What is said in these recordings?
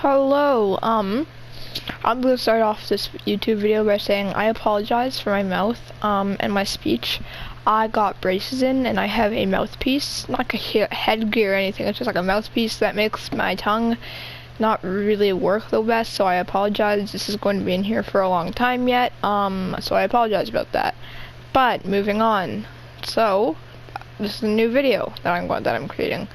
Hello, I'm gonna start off this YouTube video by saying I apologize for my mouth, and my speech. I got braces in and I have a mouthpiece, not like a headgear or anything, it's just like a mouthpiece that makes my tongue not really work the best, so I apologize. This is going to be in here for a long time yet, so I apologize about that. But, moving on. So, this is a new video that I'm creating.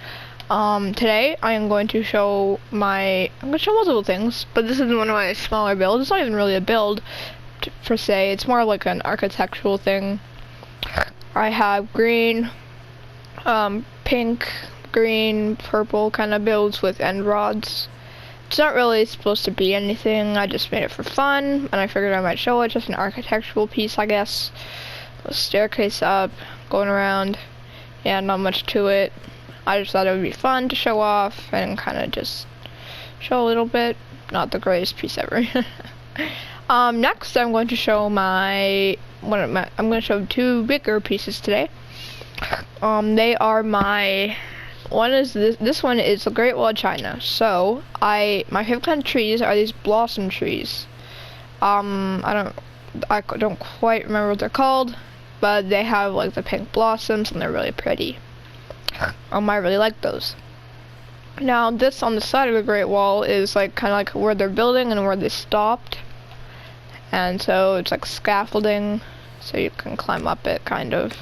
Today I am going to show I'm going to show multiple things, but this is one of my smaller builds. It's not even really a build per se, it's more like an architectural thing. I have green, pink, green, purple kind of builds with end rods. It's not really supposed to be anything, I just made it for fun, and I figured I might show it, just an architectural piece I guess. A staircase up, going around, yeah, not much to it. I just thought it would be fun to show off and kind of just show a little bit. Not the greatest piece ever. Next I'm going to show I'm going to show two bigger pieces today. They are my this one is the Great Wall of China. So my favorite kind of trees are these blossom trees. I don't quite remember what they're called, but they have like the pink blossoms and they're really pretty. I really like those. Now this on the side of the Great Wall is like kind of like where they're building and where they stopped, and so it's like scaffolding, so you can climb up it kind of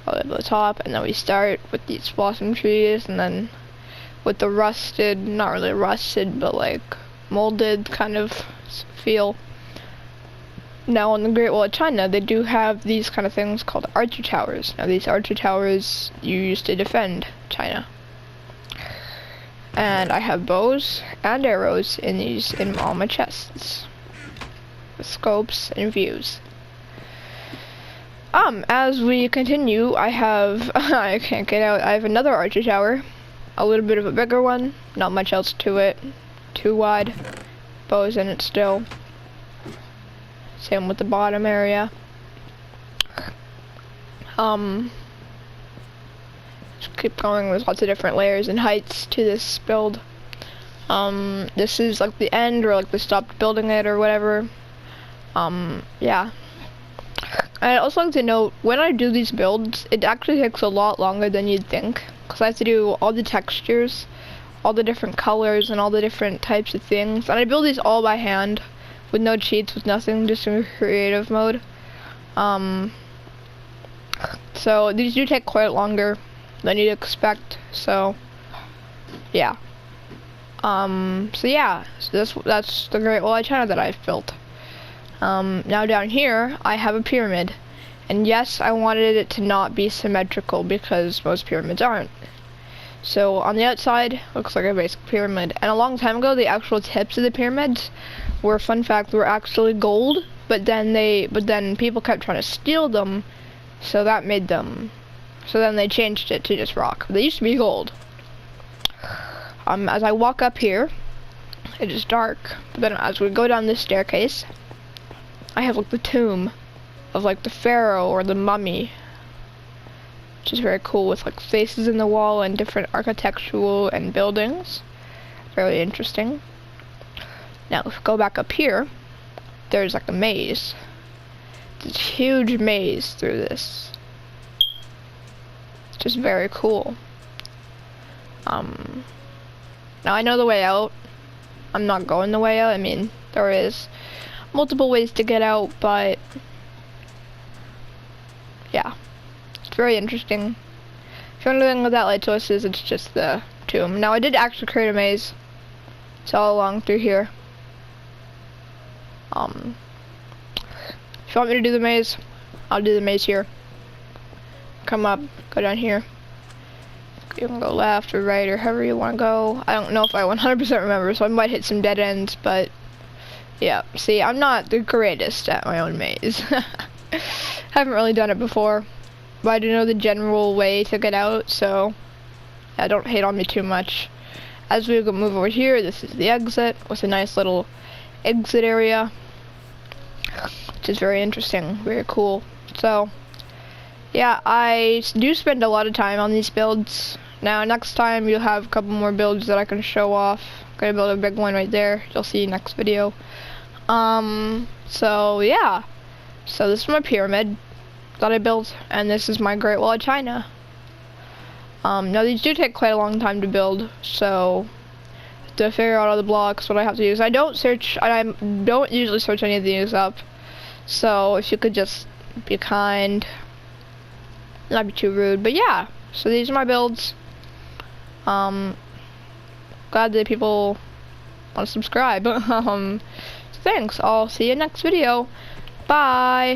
all the way to the top. And then we start with these blossom trees, and then with the rusted, not really rusted, but like molded kind of feel. Now on the Great Wall of China, they do have these kind of things called archer towers. Now these archer towers you use to defend China. And I have bows and arrows in all my chests. With scopes and views. As we continue, I have, I can't get out, I have another archer tower. A little bit of a bigger one, not much else to it. Too wide, bows in it still. Same with the bottom area. Just keep going, there's lots of different layers and heights to this build. This is like the end, or like they stopped building it or whatever. Yeah. I'd also like to note, when I do these builds, it actually takes a lot longer than you'd think, because I have to do all the textures, all the different colors, and all the different types of things, and I build these all by hand. With no cheats, with nothing, just in creative mode. So these do take quite longer than you'd expect, so yeah. So that's the Great Wall of China that I've built. Now down here, I have a pyramid. And yes, I wanted it to not be symmetrical because most pyramids aren't. So on the outside, looks like a basic pyramid. And a long time ago, the actual tips of the pyramids were, fun fact, were actually gold. But then people kept trying to steal them, so that made them. So then they changed it to just rock. They used to be gold. As I walk up here, it is dark. But then as we go down this staircase, I have like the tomb of like the pharaoh or the mummy, which is very cool, with like faces in the wall and different architectural and buildings. Very interesting. Now if we go back up here, there's like a maze. This huge maze through this. It's just very cool. Now I know the way out. I'm not going the way out. I mean, there is multiple ways to get out, but yeah. It's very interesting. If you want to know what that light source is, it's just the tomb. Now I did actually create a maze. It's all along through here. If you want me to do the maze, I'll do the maze here. Come up, go down here. You can go left or right or however you want to go. I don't know if I 100% remember, so I might hit some dead ends, but yeah. See, I'm not the greatest at my own maze. Haven't really done it before, but I do know the general way to get out, so yeah, don't hate on me too much. As we move over here, this is the exit with a nice little exit area, which is very interesting, very cool. So yeah, I do spend a lot of time on these builds, Now next time you'll have a couple more builds that I can show off. I'm gonna build a big one right there. You'll see next video. So yeah. So this is my pyramid that I built, and this is my Great Wall of China. Now these do take quite a long time to build, so to figure out all the blocks, what I have to use. I don't usually search any of these up. So if you could just be kind, not be too rude. But yeah, so these are my builds. Glad that people want to subscribe. Thanks. I'll see you next video. Bye.